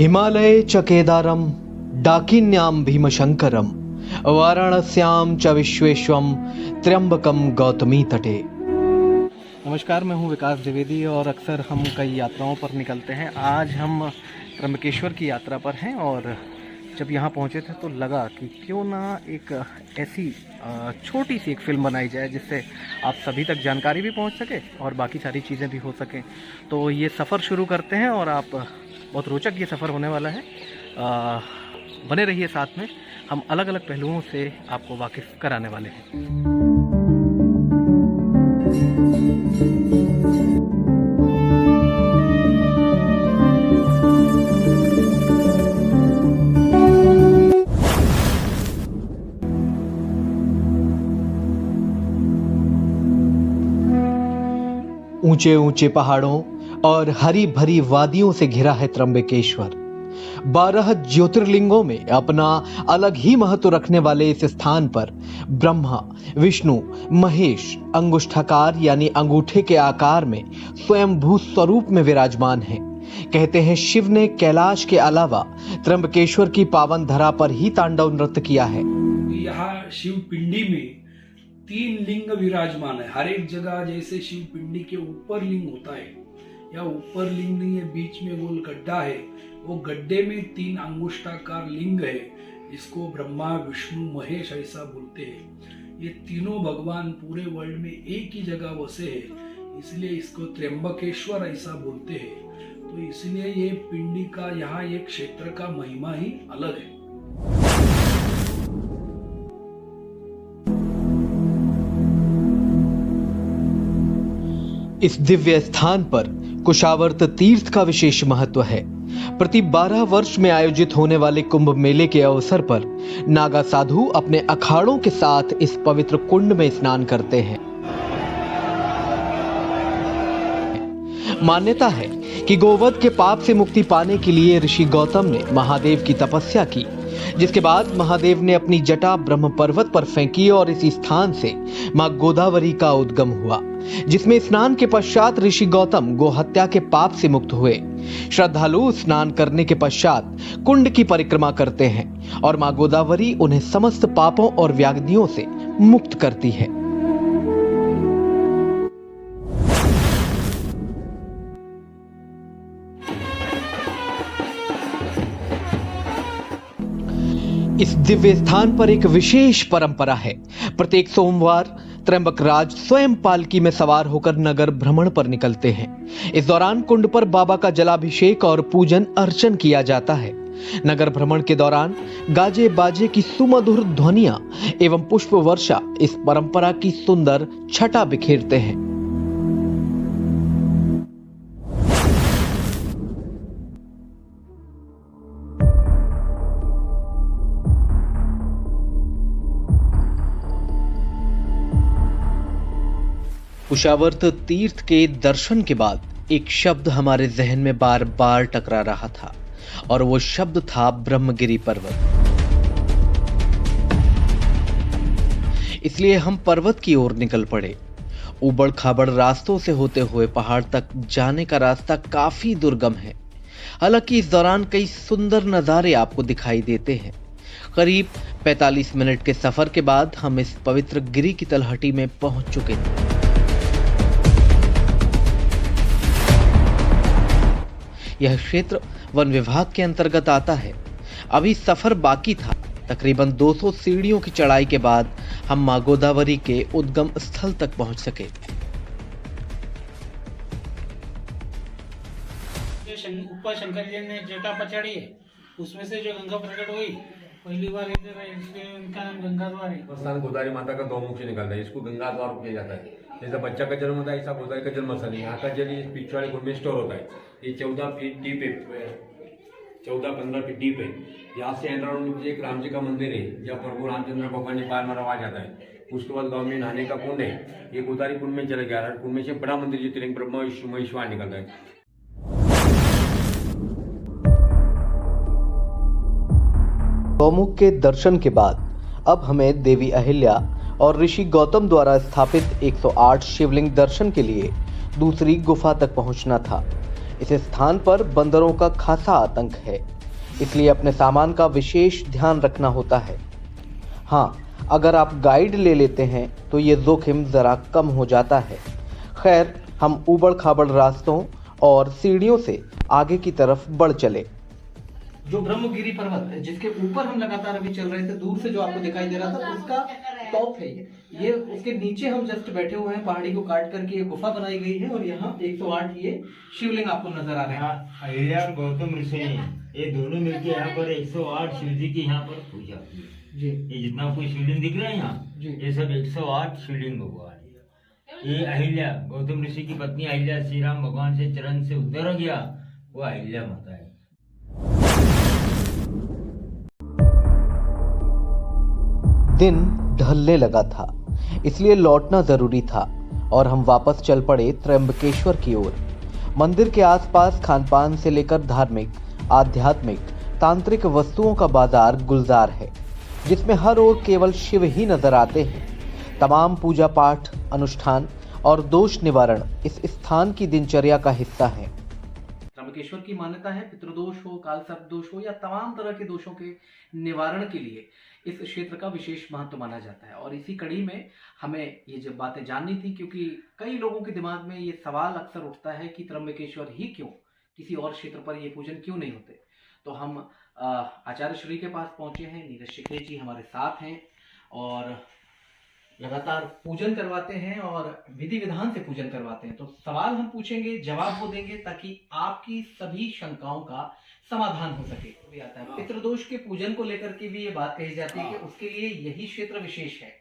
हिमालये च केदारम डाकिन्याम भीमशंकरम वाराणस्याम च विश्वेश्वम त्र्यंबकम गौतमी तटे। नमस्कार, मैं हूं विकास द्विवेदी और अक्सर हम कई यात्राओं पर निकलते हैं। आज हम त्र्यंबकेश्वर की यात्रा पर हैं और जब यहाँ पहुँचे थे तो लगा कि क्यों ना एक ऐसी छोटी सी एक फ़िल्म बनाई जाए जिससे आप सभी तक जानकारी भी पहुँच सके और बाकी सारी चीज़ें भी हो सकें। तो ये सफ़र शुरू करते हैं और आप बहुत रोचक ये सफ़र होने वाला है। बने रहिए साथ में, हम अलग अलग पहलुओं से आपको वाकिफ़ कराने वाले हैं। ऊंचे ऊंचे पहाड़ों और हरी भरी वादियों से घिरा है त्र्यंबकेश्वर। 12 ज्योतिर्लिंगों में अपना अलग ही महत्व रखने वाले इस स्थान पर ब्रह्मा, विष्णु, महेश अंगुष्ठाकार यानी अंगूठे के आकार में स्वयंभू स्वरूप में विराजमान हैं। कहते हैं शिव ने कैलाश के अलावा त्र्यंबकेश्वर की पावन धरा पर ही तांडव नृत्य किया है। यहाँ शिव पिंडी में 3 लिंग विराजमान है। हर एक जगह जैसे शिव पिंडी के ऊपर लिंग होता है, या ऊपर लिंग नहीं है, बीच में गोल गड्ढा है, वो गड्ढे में 3 अंगुष्ठाकार लिंग है। इसको ब्रह्मा, विष्णु, महेश ऐसा बोलते हैं। ये तीनों भगवान पूरे वर्ल्ड में एक ही जगह बसे हैं, इसलिए इसको त्र्यंबकेश्वर ऐसा बोलते हैं। तो इसलिए ये पिंडी का यहाँ एक क्षेत्र का महिमा ही अलग है। इस दिव्य स्थान पर कुशावर्त तीर्थ का विशेष महत्व है। प्रति 12 वर्ष में आयोजित होने वाले कुंभ मेले के अवसर पर नागा साधु अपने अखाड़ों के साथ इस पवित्र कुंड में स्नान करते हैं। मान्यता है कि गोवध के पाप से मुक्ति पाने के लिए ऋषि गौतम ने महादेव की तपस्या की, जिसके बाद महादेव ने अपनी जटा ब्रह्म पर्वत पर फेंकी और इसी स्थान से मां गोदावरी का उद्गम हुआ, जिसमें स्नान के पश्चात ऋषि गौतम गोहत्या के पाप से मुक्त हुए। श्रद्धालु स्नान करने के पश्चात कुंड की परिक्रमा करते हैं और मां गोदावरी उन्हें समस्त पापों और व्याधियों से मुक्त करती है। इस दिव्य स्थान पर एक विशेष परंपरा है। प्रत्येक सोमवार त्र्यंबकराज स्वयं पालकी में सवार होकर नगर भ्रमण पर निकलते हैं। इस दौरान कुंड पर बाबा का जलाभिषेक और पूजन अर्चन किया जाता है। नगर भ्रमण के दौरान गाजे बाजे की सुमधुर ध्वनियां एवं पुष्प वर्षा इस परंपरा की सुंदर छटा बिखेरते हैं। कुशावर्त तीर्थ के दर्शन के बाद एक शब्द हमारे जहन में बार बार टकरा रहा था और वो शब्द था ब्रह्मगिरी पर्वत। इसलिए हम पर्वत की ओर निकल पड़े। उबड़ खाबड़ रास्तों से होते हुए पहाड़ तक जाने का रास्ता काफी दुर्गम है। हालांकि इस दौरान कई सुंदर नजारे आपको दिखाई देते हैं। करीब 45 मिनट के सफर के बाद हम इस पवित्र गिरी की तलहटी में पहुंच चुके थे। यह क्षेत्र वन विभाग के अंतर्गत आता है। अभी सफर बाकी था। तकरीबन 200 सीढ़ियों की चढ़ाई के बाद हम मां गोदावरी के उद्गम स्थल तक पहुंच सके। ऊपर शंकर जी ने जटा पछाड़ी है, उसमें से जो गंगा प्रकट हुई पहली बार इधर, इसलिए इनका नाम गंगा द्वार है। स्थान गोदावरी माता का गौमुख से निकलता है, इसको गंगा द्वार किया जाता है। जैसा बच्चा का जन्म होता है ऐसा गोदावरी का जन्म स्थल। यहाँ का जल इस पिछवाड़े कुंड में स्टोर होता है। ये 14 फीट डीप है, 14-15 फीट डीप है। यहाँ से अंडरग्राउंड नीचे एक राम जी का मंदिर है, जहाँ प्रभु रामचंद्र भगवान ने बार मरवा जाता है। उसके बाद गाँव में नहाने का कुंड है। ये गोदावरी कुंड में चला गया। कुंड में से बड़ा मंदिर ज्योतिर्लिंग ब्रह्मा विष्णु महेश्वर निकलता है। गौमुख के दर्शन के बाद अब हमें देवी अहिल्या और ऋषि गौतम द्वारा स्थापित 108 शिवलिंग दर्शन के लिए दूसरी गुफा तक पहुंचना था। इस स्थान पर बंदरों का खासा आतंक है, इसलिए अपने सामान का विशेष ध्यान रखना होता है। हाँ, अगर आप गाइड ले लेते हैं तो ये जोखिम जरा कम हो जाता है। खैर, हम ऊबड़ खाबड़ रास्तों और सीढ़ियों से आगे की तरफ बढ़ चले। जो ब्रह्मगिरी पर्वत है जिसके ऊपर हम लगातार अभी चल रहे थे, दूर से जो आपको दिखाई दे रहा था उसका टॉप है ये उसके नीचे हम जस्ट बैठे हुए हैं। पहाड़ी को काट करके ये गुफा बनाई गई है और यहाँ 108 ये शिवलिंग आपको नजर आ रहे हैं। अहिल्या और गौतम ऋषि ये दोनों मिलकर यहाँ पर 108 शिव जी की यहाँ पर पूजा की जी। ये जितना आपको शिवलिंग दिख रहा है यहाँ, ये सब 108 शिवलिंग भगवान है। ये अहिल्या गौतम ऋषि की पत्नी अहिल्या श्री राम भगवान से चरण से उद्धर हो गया, वो अहिल्या माता है। दिन ढलने लगा था, इसलिए लौटना जरूरी था और हम वापस चल पड़े त्र्यंबकेश्वर की ओर। मंदिर के आसपास खानपान से लेकर धार्मिक, आध्यात्मिक, तांत्रिक वस्तुओं का बाजार गुलजार है, जिसमें हर ओर केवल शिव ही नजर आते हैं। तमाम पूजा पाठ, अनुष्ठान और दोष निवारण इस स्थान की दिनचर्या का हिस्सा है। त्र्यंबकेश्वर की मान्यता है पितृदोष हो, काल सर्प दोष हो या तमाम तरह के दोषों के निवारण के लिए इस क्षेत्र का विशेष महत्व माना जाता है। और इसी कड़ी में हमें ये जब बातें जाननी थी, क्योंकि कई लोगों के दिमाग में ये सवाल अक्सर उठता है कि त्र्यंबकेश्वर ही क्यों, किसी और क्षेत्र पर ये पूजन क्यों नहीं होते। तो हम आचार्य श्री के पास पहुंचे हैं। नीरज शिखरे जी हमारे साथ हैं और लगातार पूजन करवाते हैं और विधि विधान से पूजन करवाते हैं। तो सवाल हम पूछेंगे, जवाब वो देंगे, ताकि आपकी सभी शंकाओं का समाधान हो सके। भी आता है पितृदोष के पूजन को लेकर के भी ये बात कही जाती है कि उसके लिए यही क्षेत्र विशेष है।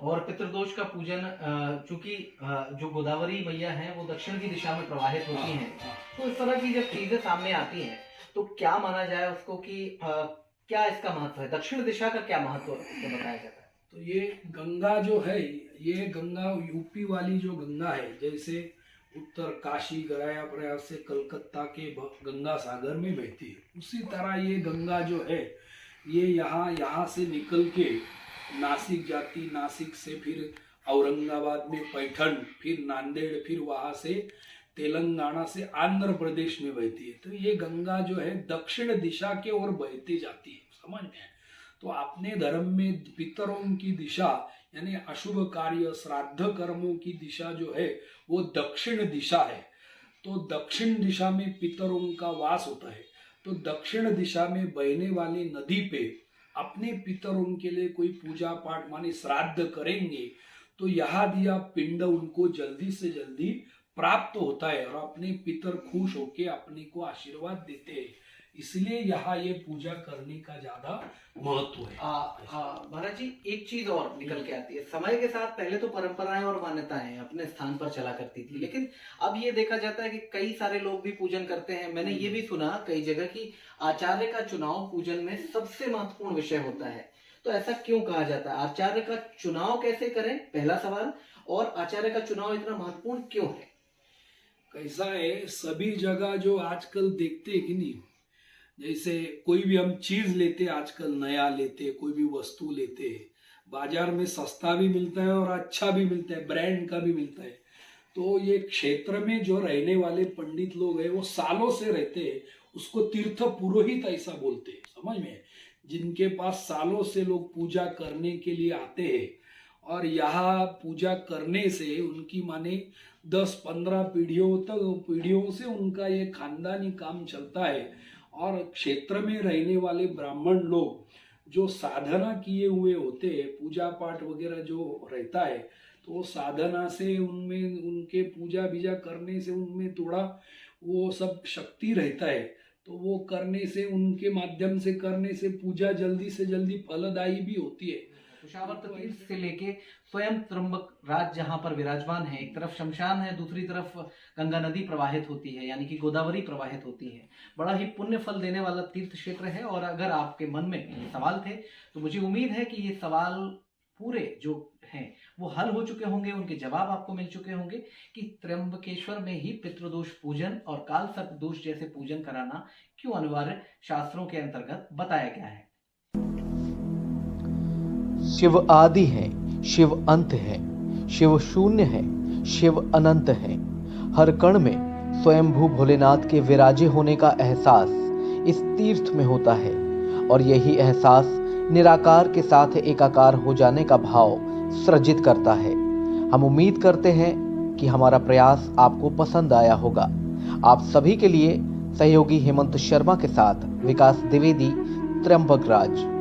और पितृदोष का पूजन चूंकि जो गोदावरी मैया है वो दक्षिण की दिशा में प्रवाहित होती हैं, तो इस तरह की जब चीजें सामने आती हैं तो क्या माना जाए उसको कि क्या इसका महत्व है, दक्षिण दिशा का क्या महत्व बताया जाता है। तो ये गंगा जो है, ये गंगा यूपी वाली जो गंगा है, जैसे उत्तर काशी गया प्रयाग से कलकत्ता के गंगा सागर में बहती है, उसी तरह ये गंगा जो है ये यहाँ से निकल के नासिक जाती, नासिक से फिर औरंगाबाद में पैठन, फिर नांदेड़, फिर वहाँ से तेलंगाना से आंध्र प्रदेश में बहती है। तो ये गंगा जो है दक्षिण दिशा के ओर बहती जाती है, समझ में। तो अपने धर्म में पितरों की दिशा यानी अशुभ कार्य, श्राद्ध कर्मों की दिशा जो है वो दक्षिण दिशा है। तो दक्षिण दिशा में पितरों का वास होता है। तो दक्षिण दिशा में बहने वाली नदी पे अपने पितरों के लिए कोई पूजा पाठ माने श्राद्ध करेंगे तो यहाँ दिया पिंड उनको जल्दी से जल्दी प्राप्त होता है और अपने पितर खुश होके अपने को आशीर्वाद देते हैं। इसलिए यहाँ ये पूजा करने का ज्यादा महत्व है। महाराज जी, एक चीज और निकल के आती है, समय के साथ पहले तो परंपराएं और मान्यताएं अपने स्थान पर चला करती थी, लेकिन अब ये देखा जाता है कि कई सारे लोग भी पूजन करते हैं। मैंने ये भी सुना कई जगह कि आचार्य का चुनाव पूजन में सबसे महत्वपूर्ण विषय होता है। तो ऐसा क्यों कहा जाता है? आचार्य का चुनाव कैसे करें, पहला सवाल, और आचार्य का चुनाव इतना महत्वपूर्ण क्यों है? कैसा है, सभी जगह जो आजकल देखते हैं कि नहीं, जैसे कोई भी हम चीज लेते आजकल नया लेते, कोई भी वस्तु लेते, बाजार में सस्ता भी मिलता है और अच्छा भी मिलता है, ब्रांड का भी मिलता है। तो ये क्षेत्र में जो रहने वाले पंडित लोग हैं वो सालों से रहते हैं, उसको तीर्थ पुरोहित ऐसा बोलते हैं, समझ में। जिनके पास सालों से लोग पूजा करने के लिए आते हैं और यहाँ पूजा करने से उनकी माने 10-15 पीढ़ियों से उनका ये खानदानी काम चलता है। और क्षेत्र में रहने वाले ब्राह्मण लोग जो साधना किए हुए होते हैं, पूजा पाठ वगैरह जो रहता है, तो वो साधना से उनमें उनके पूजा बीजा करने से उनमें थोड़ा वो सब शक्ति रहता है। तो वो करने से, उनके माध्यम से करने से पूजा जल्दी से जल्दी फलदायी भी होती है। कुशावर्त तीर्थ से लेके स्वयं त्र्यंबक राज जहाँ पर विराजमान है, एक तरफ शमशान है, दूसरी तरफ गंगा नदी प्रवाहित होती है, यानी कि गोदावरी प्रवाहित होती है। बड़ा ही पुण्य फल देने वाला तीर्थ क्षेत्र है। और अगर आपके मन में ये सवाल थे तो मुझे उम्मीद है कि ये सवाल पूरे जो हैं वो हल हो चुके होंगे, उनके जवाब आपको मिल चुके होंगे कि त्र्यंबकेश्वर में ही पितृदोष पूजन और काल सर्प दोष जैसे पूजन कराना क्यों अनिवार्य शास्त्रों के अंतर्गत बताया गया है। शिव आदि है, शिव अंत है, शिव शून्य है, शिव अनंत है। हर कण में स्वयंभू भोलेनाथ के विराजे होने का एहसास इस तीर्थ में होता है और यही एहसास निराकार के साथ एकाकार हो जाने का भाव सृजित करता है। हम उम्मीद करते हैं कि हमारा प्रयास आपको पसंद आया होगा। आप सभी के लिए सहयोगी हेमंत शर्मा के साथ विकास द्विवेदी, त्र्यंबक राज।